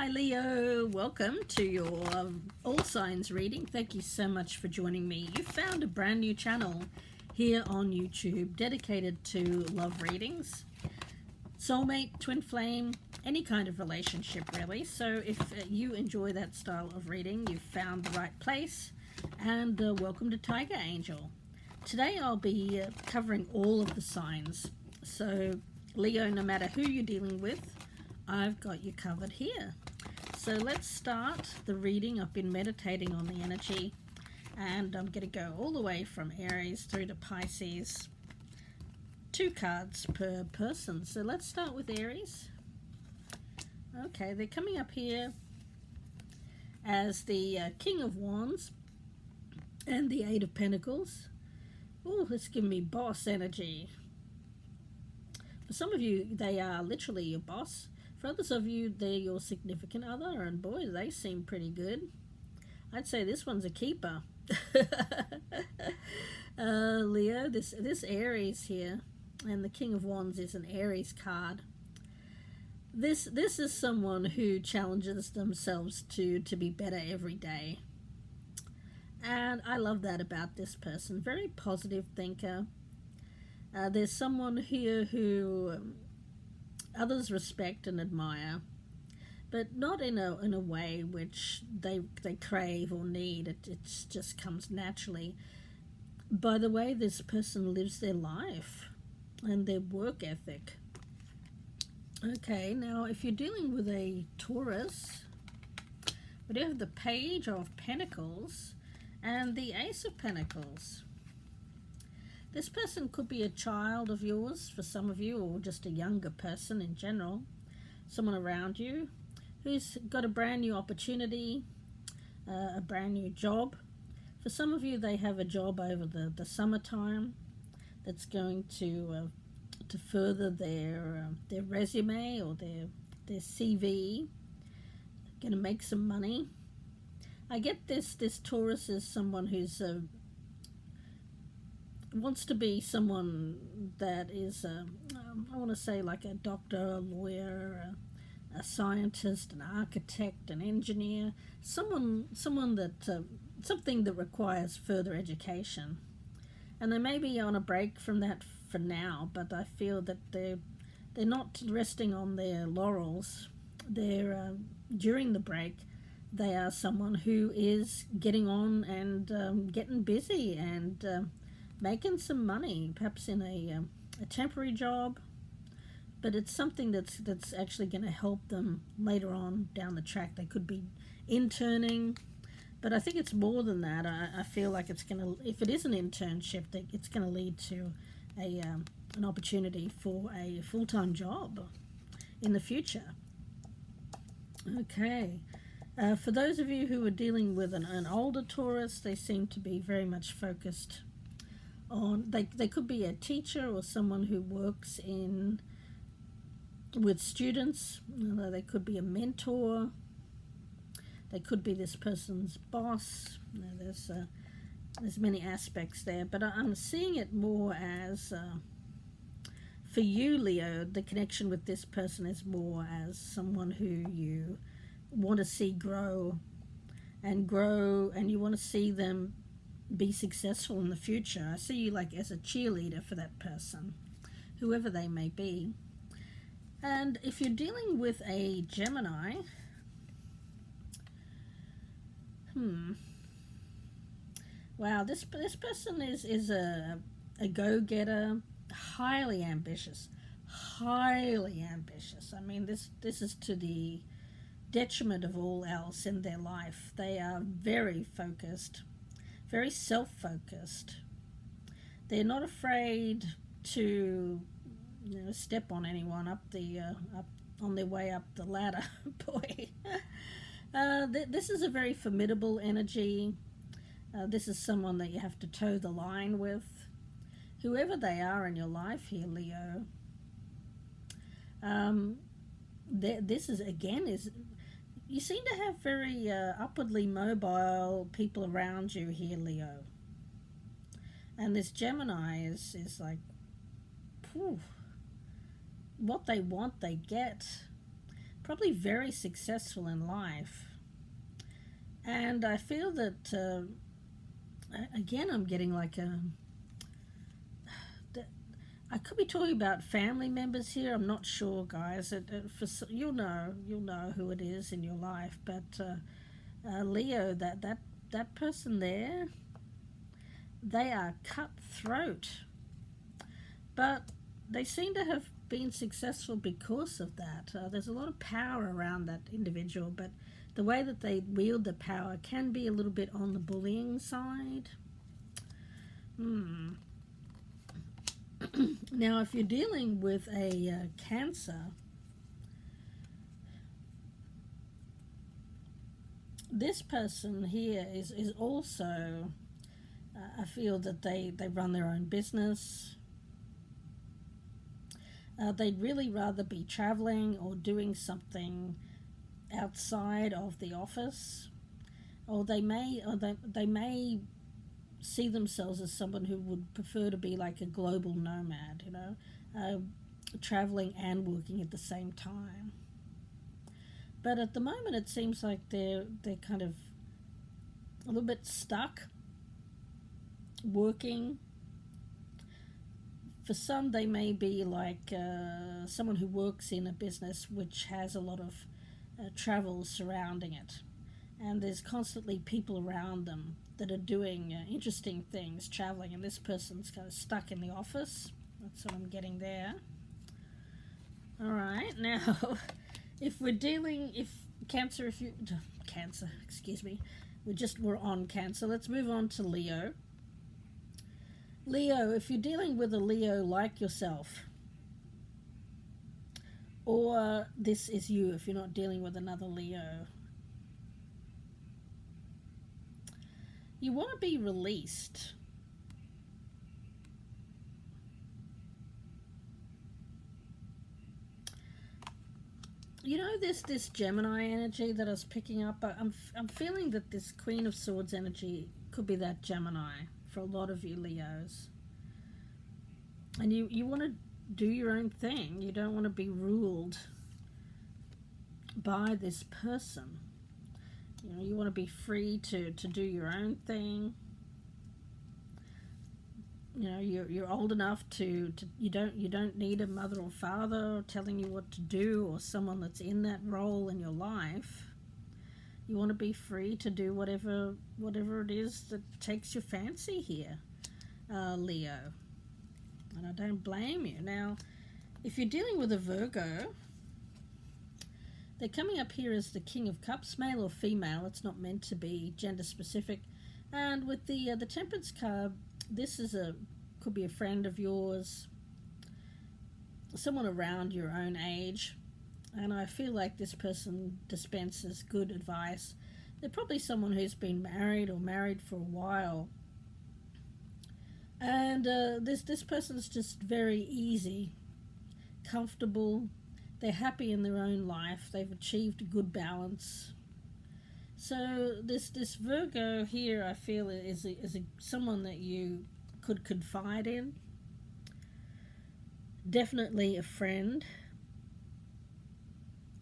Hi Leo, welcome to your All Signs reading. Thank you so much for joining me. You found a brand new channel here on YouTube dedicated to love readings, soulmate, twin flame, any kind of relationship really. So if you enjoy that style of reading, you've found the right place, and welcome to Tiger Angel. Today I'll be covering all of the signs. So Leo, no matter who you're dealing with, I've got you covered here. So let's start the reading. I've been meditating on the energy, and I'm going to go all the way from Aries through to Pisces. 2 cards per person. So let's start with Aries. Okay, they're coming up here as the King of Wands and the 8 of Pentacles. Oh, it's giving me boss energy. For some of you, they are literally your boss. For others of you, they're your significant other, and boy, they seem pretty good. I'd say this one's a keeper. Leo, this Aries here, and the King of Wands is an Aries card. This is someone who challenges themselves to be better every day. And I love that about this person. Very positive thinker. There's someone here who others respect and admire, but not in a way which they crave or need. It just comes naturally by the way this person lives their life and their work ethic. Okay, now if you're dealing with a Taurus, we do have the Page of Pentacles and the Ace of Pentacles. This person could be a child of yours for some of you, or just a younger person in general, someone around you who's got a brand new opportunity, a brand new job. For some of you, they have a job over the summertime that's going to further their resume or their CV, going to make some money. I get this Taurus is someone who's wants to be someone that is, I want to say like a doctor, a lawyer, a scientist, an architect, an engineer, someone that, something that requires further education. And they may be on a break from that for now, but I feel that they're not resting on their laurels. They're, during the break, they are someone who is getting on and getting busy and making some money, perhaps in a temporary job, but it's something that's actually going to help them later on down the track. They could be interning, but I think it's more than that. I feel like it's going to, if it is an internship, it's going to lead to an opportunity for a full-time job in the future. Okay. For those of you who are dealing with an older Taurus, they seem to be very much focused on, they could be a teacher or someone who works with students. They could be a mentor. They could be this person's boss. There's many aspects there, but I'm seeing it more as for you, Leo, the connection with this person is more as someone who you want to see grow, and you want to see them be successful in the future. I see you like as a cheerleader for that person, whoever they may be. And if you're dealing with a Gemini, wow, this person is a go-getter, highly ambitious. I mean, this is to the detriment of all else in their life. They are very focused, very self-focused. They're not afraid to, step on anyone up on their way up the ladder. Boy, this is a very formidable energy. This is someone that you have to toe the line with, whoever they are in your life here, Leo. This is you seem to have very upwardly mobile people around you here, Leo. And this Gemini is like, what they want, they get. probably very successful in life. And I feel that, again, I'm getting like I could be talking about family members here. I'm not sure, guys. You'll know who it is in your life. But Leo, that person there, they are cutthroat. But they seem to have been successful because of that. There's a lot of power around that individual, but the way that they wield the power can be a little bit on the bullying side. Now, if you're dealing with a Cancer, this person here is also, I feel that they run their own business. They'd really rather be traveling or doing something outside of the office, or they may see themselves as someone who would prefer to be like a global nomad, traveling and working at the same time. But at the moment, it seems like they're kind of a little bit stuck working. For some, they may be like someone who works in a business which has a lot of travel surrounding it, and there's constantly people around them that are doing interesting things, traveling, and this person's kind of stuck in the office. That's what I'm getting there. All right, now, if Cancer, excuse me, we're on Cancer. Let's move on to Leo. Leo, if you're dealing with a Leo like yourself, or this is you if you're not dealing with another Leo, you want to be released. This Gemini energy that I was picking up, I'm feeling that this Queen of Swords energy could be that Gemini for a lot of you Leos. And you want to do your own thing. You don't want to be ruled by this person. You want to be free to do your own thing. You're old enough to you don't need a mother or father telling you what to do, or someone that's in that role in your life. You want to be free to do whatever it is that takes your fancy here, Leo. And I don't blame you. Now, if you're dealing with a Virgo, they're coming up here as the King of Cups, male or female. It's not meant to be gender specific. And with the Temperance card, this could be a friend of yours, someone around your own age. And I feel like this person dispenses good advice. They're probably someone who's been married or married for a while. And this person's just very easy, comfortable. They're happy in their own life. They've achieved a good balance. So this Virgo here, I feel, is someone that you could confide in. Definitely a friend.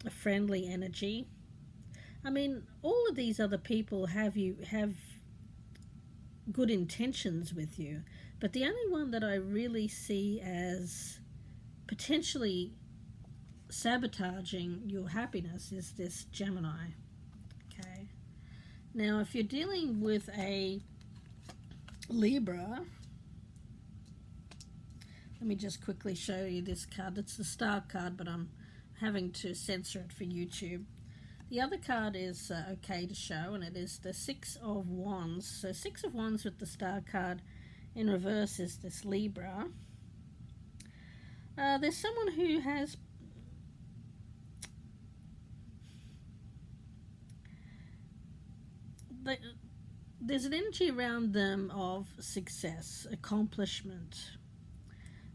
A friendly energy. I mean, all of these other people have good intentions with you, but the only one that I really see as potentially sabotaging your happiness is this Gemini. Okay. Now, if you're dealing with a Libra, let me just quickly show you this card. It's the Star card, but I'm having to censor it for YouTube. The other card is okay to show, and it is the Six of Wands. So Six of Wands with the Star card in reverse is this Libra. There's someone who has there's an energy around them of success, accomplishment,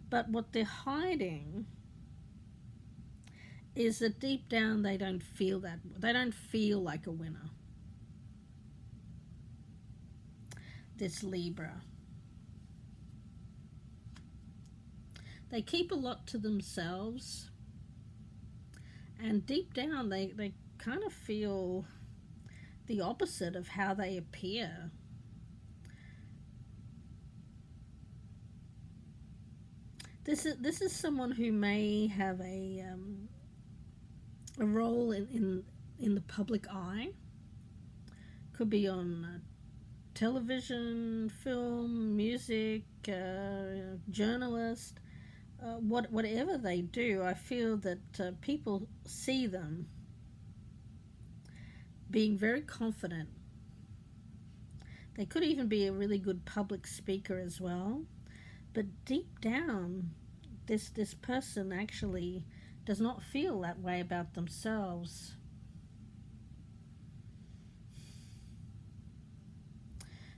but what they're hiding is that deep down they don't feel like a winner. This Libra. They keep a lot to themselves, And deep down, they kind of feel the opposite of how they appear. This is someone who may have a role in the public eye. Could be on television, film, music, journalist, whatever they do. I feel that people see them being very confident. They could even be a really good public speaker as well. But deep down, this person actually does not feel that way about themselves.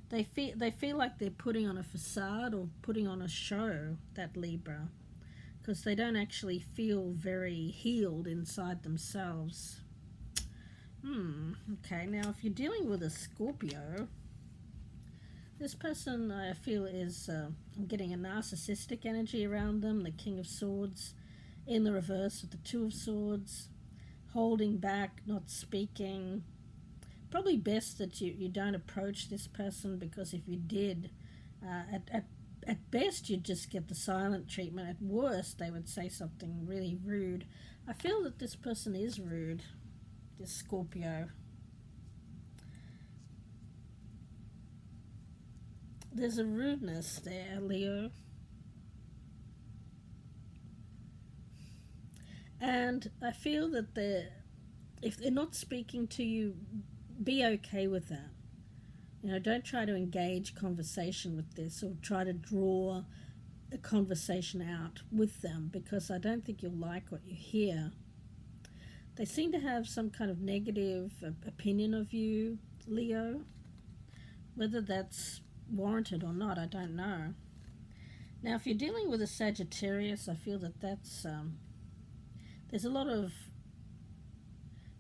They feel like they're putting on a facade or putting on a show, that Libra, because they don't actually feel very healed inside themselves. Okay, now if you're dealing with a Scorpio, this person I feel is, I'm getting a narcissistic energy around them, the King of Swords in the reverse with the Two of Swords, holding back, not speaking. Probably best that you don't approach this person, because if you did, at best you'd just get the silent treatment. At worst, they would say something really rude. I feel that this person is rude, this Scorpio. There's a rudeness there, Leo. And I feel that if they're not speaking to you, be okay with that. Don't try to engage conversation with this or try to draw a conversation out with them, because I don't think you'll like what you hear. They seem to have some kind of negative opinion of you, Leo. Whether that's warranted or not, I don't know. Now, if you're dealing with a Sagittarius, I feel that there's a lot of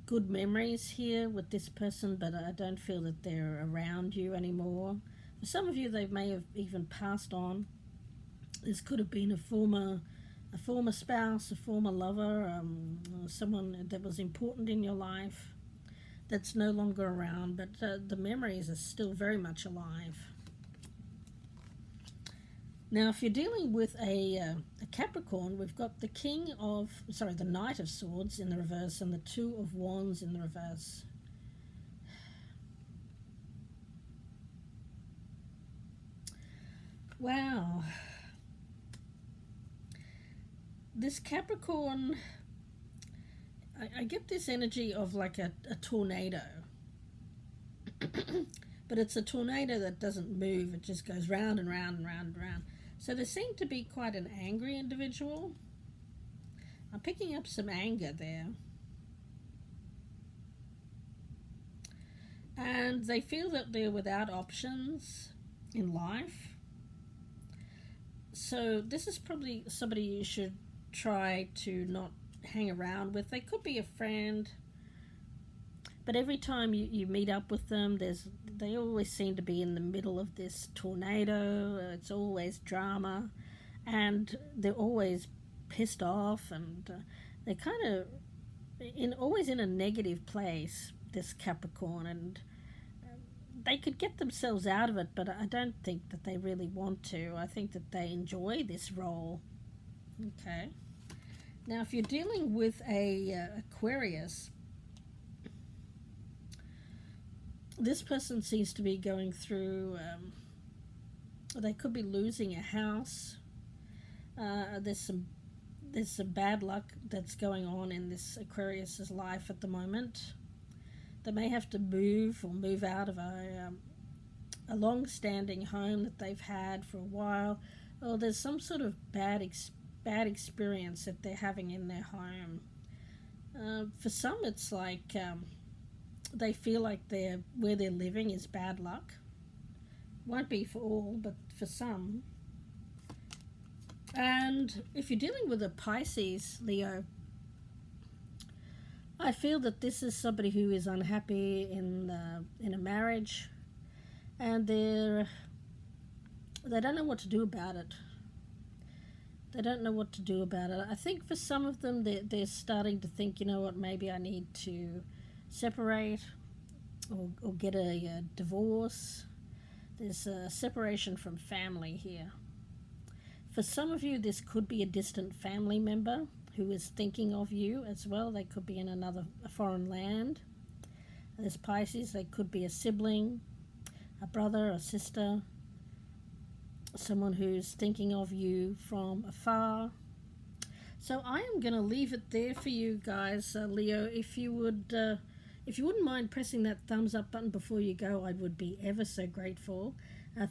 good memories here with this person, but I don't feel that they're around you anymore. For some of you, they may have even passed on. This could have been a former spouse, a former lover, someone that was important in your life that's no longer around, but the memories are still very much alive. Now, if you're dealing with a Capricorn, we've got the Knight of Swords in the reverse and the Two of Wands in the reverse. Wow. This Capricorn, I get this energy of like a tornado. But it's a tornado that doesn't move. It just goes round and round and round and round. So they seem to be quite an angry individual. I'm picking up some anger there. And they feel that they're without options in life. So this is probably somebody you should try to not hang around with. They could be a friend, but every time you meet up with them, they always seem to be in the middle of this tornado. It's always drama, and they're always pissed off, and they're kind of always in a negative place, this Capricorn, and they could get themselves out of it, but I don't think that they really want to. I think that they enjoy this role. Okay. Now, if you're dealing with a Aquarius, this person seems to be going through, they could be losing a house. There's some bad luck that's going on in this Aquarius's life at the moment. They may have to move out of a long-standing home that they've had for a while. Or there's some sort of bad experience that they're having in their home. For some, it's like they feel like where they're living is bad luck. Won't be for all, but for some. And if you're dealing with a Pisces, Leo, I feel that this is somebody who is unhappy in a marriage, and they don't know what to do about it. They don't know what to do about it. I think for some of them, they're starting to think, you know what, maybe I need to separate or get a divorce. There's a separation from family here. For some of you, this could be a distant family member who is thinking of you as well. They could be in a foreign land. There's Pisces, they could be a sibling, a brother, a sister, someone who's thinking of you from afar. So I am going to leave it there for you guys, Leo. If you wouldn't mind pressing that thumbs up button before you go, I would be ever so grateful.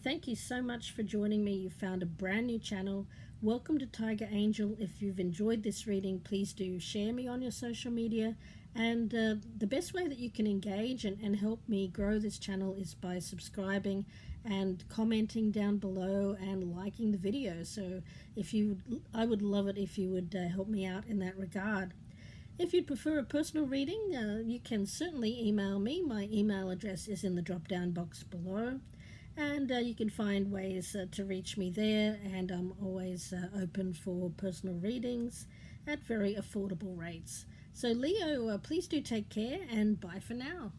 Thank you so much for joining me. You found a brand new channel. Welcome to Tiger Angel. If you've enjoyed this reading, please do share me on your social media. And the best way that you can engage and help me grow this channel is by subscribing and commenting down below and liking the video. So I would love it if you would help me out in that regard. If you'd prefer a personal reading, you can certainly email me. My email address is in the drop down box below. And you can find ways to reach me there, and I'm always open for personal readings at very affordable rates. So Leo, please do take care, and bye for now.